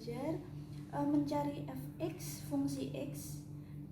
belajar mencari fx fungsi x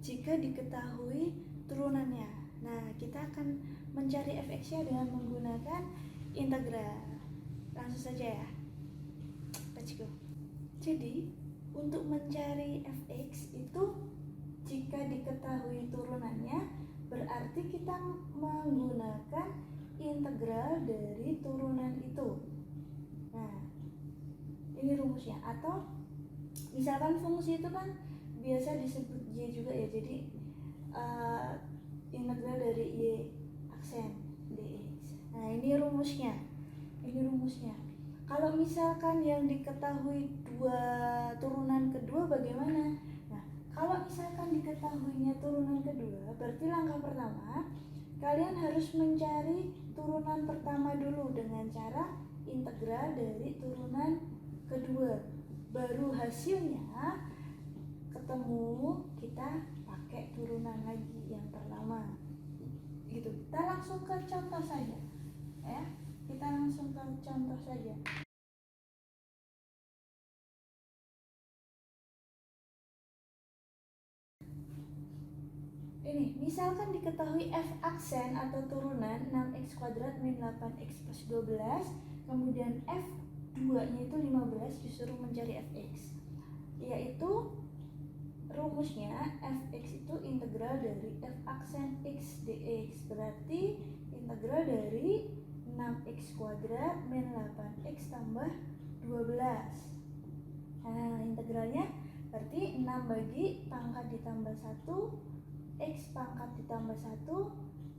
jika diketahui turunannya. Nah, kita akan mencari fx-nya dengan menggunakan integral. Langsung saja ya. Let's go. Jadi, untuk mencari fx itu jika diketahui turunannya berarti kita menggunakan integral dari turunan itu. Nah, ini rumusnya. Atau misalkan fungsi itu kan biasa disebut y juga ya, jadi integral dari y aksen dx. Nah, ini rumusnya. Kalau misalkan yang diketahui turunan kedua bagaimana? Nah, kalau misalkan diketahuinya turunan kedua, berarti langkah pertama kalian harus mencari turunan pertama dulu dengan cara integral dari turunan kedua. Baru hasilnya ketemu, kita pakai turunan lagi yang pertama. Gitu. Kita langsung ke contoh saja. Ya. Kita langsung ke contoh saja. Ini, misalkan diketahui f aksen atau turunan 6x kuadrat min 8x plus 12, kemudian f2-nya itu 15, disuruh mencari fx. Yaitu rumusnya fx itu integral dari f aksen x dx, berarti integral dari 6x kuadrat min 8x tambah 12. Nah, integralnya berarti 6 bagi pangkat ditambah 1 x pangkat ditambah 1,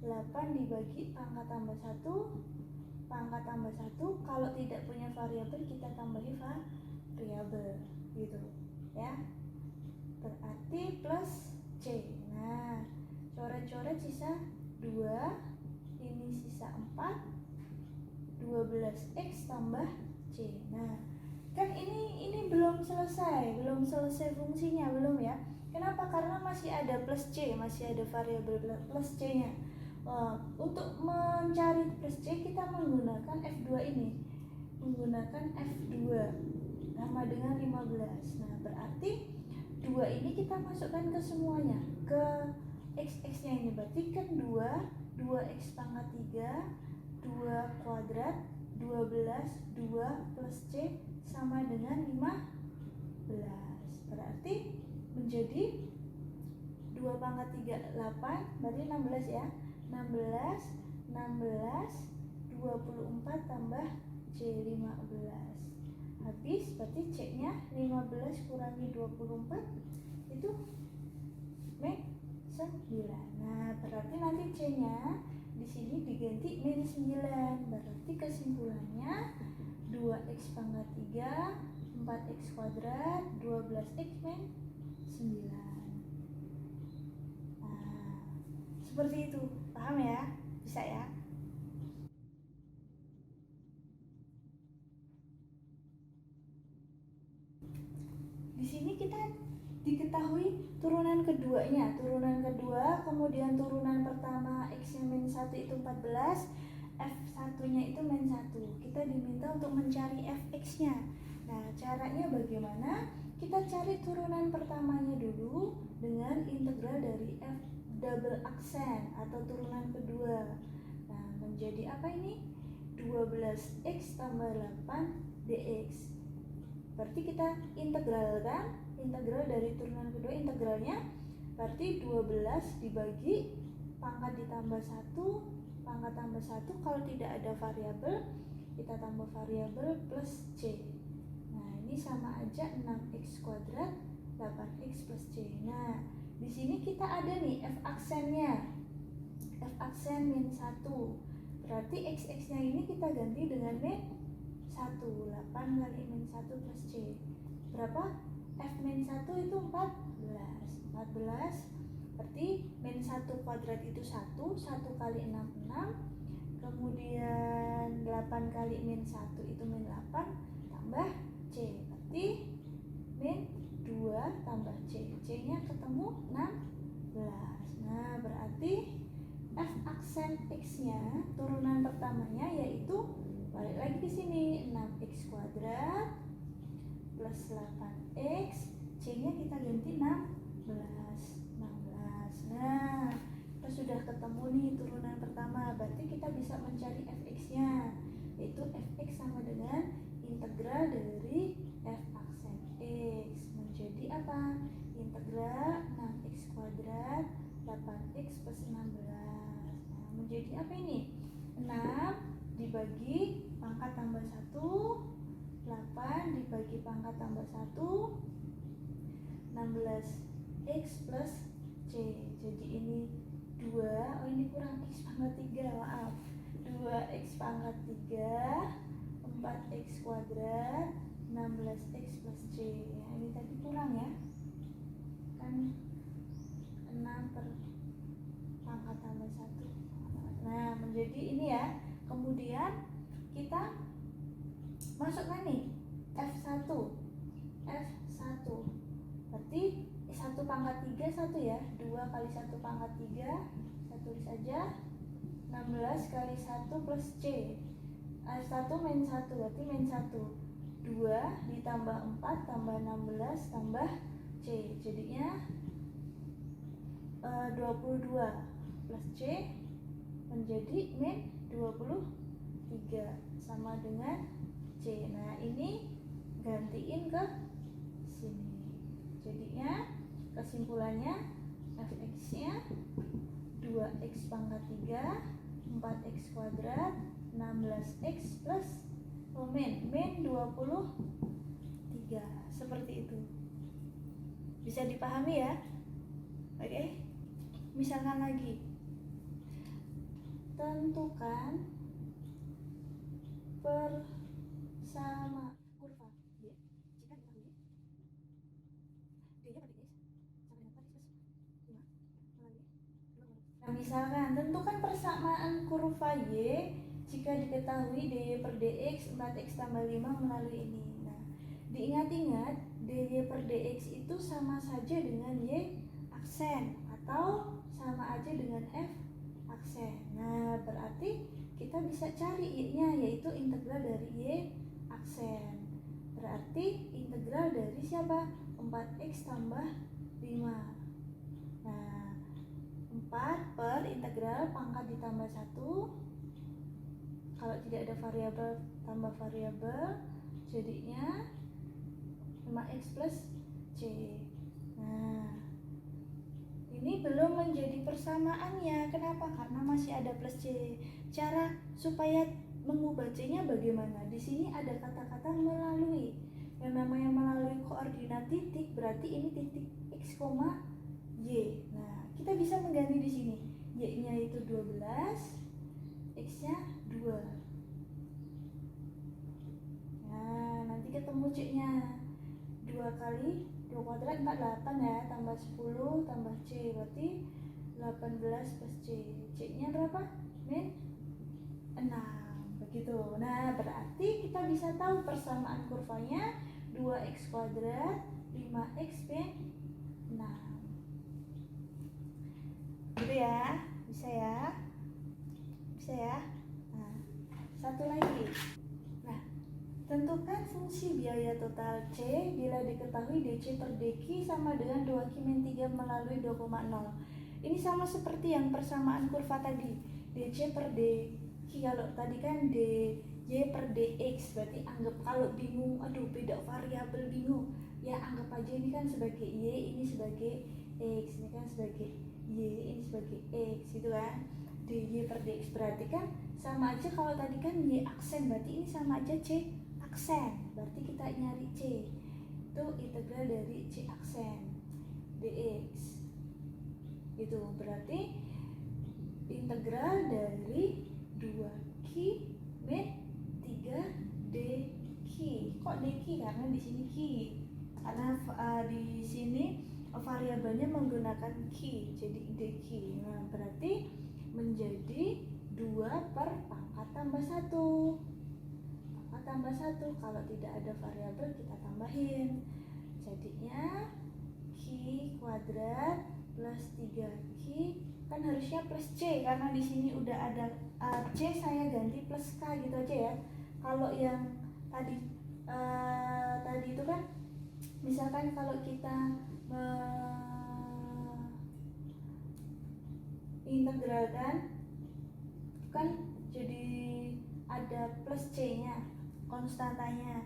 8 dibagi pangkat tambah 1, pangkat tambah 1. Kalau tidak punya variabel kita tambahi variabel gitu ya. Berarti plus c. Nah, coret-coret sisa 2, ini sisa 4, 12x tambah c. Nah, kan ini belum selesai fungsinya, belum ya. Kenapa? Karena masih ada plus c, masih ada variabel plus c-nya. Untuk mencari plus c kita menggunakan f2 ini, menggunakan f2 sama dengan 15. Nah, berarti 2 ini kita masukkan ke semuanya, ke x-nya ini, berarti kan 2x pangkat 3, 2 kuadrat 12, 2 plus c sama dengan 15. Berarti menjadi 2 pangkat 3, 8, berarti 16 ya. 16, 24 tambah c 15. Habis, berarti c-nya 15 kurangi 24 itu min 9. Nah, berarti nanti c-nya di sini diganti min 9. Berarti kesimpulannya 2x pangkat 3, 4x kuadrat, 12x min 9. Nah, seperti itu. Paham ya? Bisa ya? Di sini kita diketahui turunan keduanya, turunan kedua, kemudian turunan pertama x-nya min 1 itu 14, f1-nya itu min 1. Kita diminta untuk mencari fx-nya. Nah, caranya bagaimana? Kita cari turunan pertamanya dulu dengan integral dari f double aksen atau turunan kedua. Nah, menjadi apa ini? 12x tambah 8 dx. Berarti kita integralkan, integral dari turunan kedua, integralnya berarti 12 dibagi pangkat ditambah 1, pangkat tambah 1. Kalau tidak ada variabel, kita tambah variabel plus c. Nah, ini sama aja 6x kuadrat 8x plus c. Nah, di sini kita ada nih f aksennya, f aksen min 1. Berarti x-nya ini kita ganti dengan min 1, 8 kali min 1 plus c. Berapa? F min 1 itu 14. Berarti min 1 kuadrat itu 1 kali 6, 6. Kemudian 8 kali min 1 itu min 8 tambah c. Berarti min 2 tambah c. C-nya ketemu 16. Nah, berarti f aksen x-nya, turunan pertamanya yaitu balik lagi di sini 6x kuadrat plus 8x, C-nya kita ganti 16. Nah, kita sudah ketemu nih turunan pertama, berarti kita bisa mencari fx-nya, yaitu fx sama dengan integral dari f aksen x menjadi apa? Integral 6x kuadrat 8x plus 16. Nah, menjadi apa ini? 6 dibagi pangkat tambah 1, 8 dibagi pangkat tambah 1, 16x plus C. Jadi ini 2, oh ini kurang x pangkat 3, maaf, 2x pangkat 3, 4x kuadrat 16x plus C. Nah, ini tadi kurang ya, kan 6 per pangkat tambah 1. Nah, menjadi ini ya. Kemudian kita masukkan nih F1. Berarti 1 pangkat 3 1 ya. 2 kali 1 pangkat 3, saya tulis aja 16 kali 1 plus C. 1 min 1 berarti min 1. 2 ditambah 4 tambah 16 tambah C. Jadinya 22 plus C menjadi min 23 sama dengan C. Nah, ini gantiin ke sini. Jadinya kesimpulannya fx-nya 2x pangkat 3, 4x kuadrat, 16x plus min 23. Seperti itu. Bisa dipahami ya? Oke. Misalkan lagi, tentukan persama kurva y jika diketahui d-nya per dx sama dengan 4x plus 5 melalui 2. Nah, misalkan tentukan persamaan kurva y jika diketahui dy per dx 4x tambah 5 melalui ini. Nah, diingat-ingat dy per dx itu sama saja dengan y aksen atau sama aja dengan f aksen. Nah, berarti kita bisa cari y-nya, yaitu integral dari y aksen. Berarti integral dari siapa? 4x tambah 5. Nah, 4 per integral pangkat ditambah 1. Kalau tidak ada variabel tambah variabel, jadinya 5x plus c. Nah, ini belum menjadi persamaannya. Kenapa? Karena masih ada plus C. Cara supaya mengubah C-nya bagaimana? Di sini ada kata-kata melalui. Yang namanya melalui koordinat titik berarti ini titik x, y. Nah, kita bisa mengganti di sini. Y-nya itu 12, x-nya 2. Nah, nanti ketemu C-nya. 2 kali 2 kuadrat 48 ya, tambah 10 tambah C, berarti 18 plus C. C-nya berapa? Min 6, begitu. Nah, berarti kita bisa tahu persamaan kurvanya 2x kuadrat 5x min 6. Gitu ya, bisa ya? Bisa ya? Nah, satu lagi. Tentukan fungsi biaya total C bila diketahui DC per DQ sama dengan 2Q min 3 melalui 2,0. Ini sama seperti yang persamaan kurva tadi. DC per DQ, kalau tadi kan DJ per DX, berarti anggap kalau bingung, aduh beda variabel bingung, ya anggap aja ini kan sebagai Y, ini sebagai X, ini kan sebagai Y, ini sebagai X, gitu kan. DJ per DX berarti kan sama aja, kalau tadi kan Y aksen, berarti ini sama aja C aksen, berarti kita nyari C itu integral dari C aksen dx, itu berarti integral dari 2q min 3 dq. Kok dq? Karena di sini q, karena di sini variabelnya menggunakan q, jadi dq. Nah, berarti menjadi 2 per pangkat tambah 1. Tambah 1, kalau tidak ada variabel kita tambahin, jadinya q kuadrat plus 3q, kan harusnya plus c, karena di sini udah ada c, saya ganti plus k gitu aja ya. Kalau yang tadi itu kan Misalkan kalau kita mengintegralkan kan jadi ada plus C nya, konstantanya.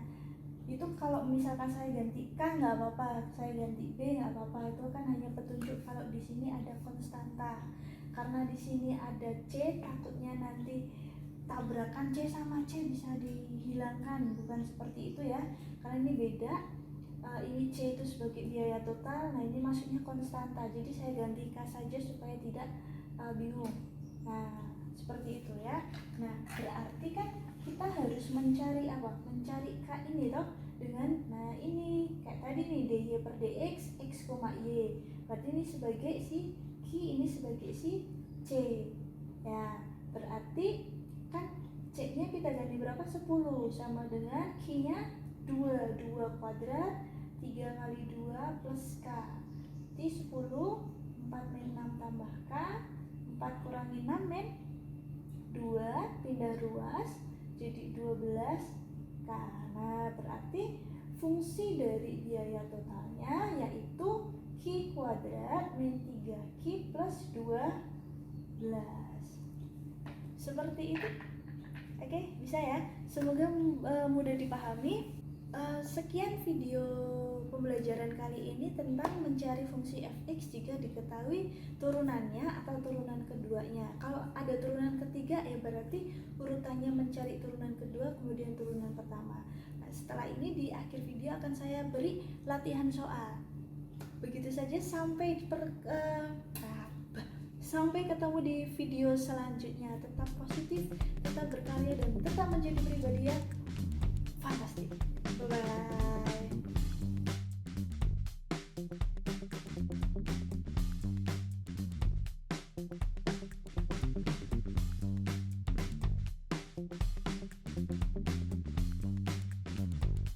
Itu kalau misalkan saya ganti K nggak apa-apa, saya ganti B nggak apa-apa, itu kan hanya petunjuk kalau di sini ada konstanta. Karena di sini ada C, takutnya nanti tabrakan C sama C bisa dihilangkan, bukan seperti itu ya, karena ini beda. Ini C itu sebagai biaya total, nah ini maksudnya konstanta, jadi saya ganti K saja supaya tidak bingung. Nah seperti itu ya. Nah berarti kan kita harus mencari apa? Mencari K ini loh dengan, nah ini kayak tadi nih, dy per dx x, y, berarti ini sebagai si Q, ini sebagai si C ya. Berarti kan C nya kita ganti berapa? 10, sama dengan Q nya 2 kuadrat 3 kali 2 plus K, jadi 10, 4 min 6 tambah K, 4 kurangi 6 min 2, pindah ruas jadi 12 K. Nah berarti fungsi dari biaya totalnya yaitu Q kuadrat min 3Q plus 12. Seperti itu. Oke, bisa ya. Semoga mudah dipahami. Sekian video pembelajaran kali ini tentang mencari fungsi fx jika diketahui turunannya atau turunan keduanya. Kalau ada turunan ketiga ya berarti urutannya mencari turunan kedua kemudian turunan pertama. Nah, setelah ini di akhir video akan saya beri latihan soal. Begitu saja, sampai ketemu di video selanjutnya. Tetap positif, tetap berkarya, dan tetap menjadi pribadi yang fantastik. Bye-bye.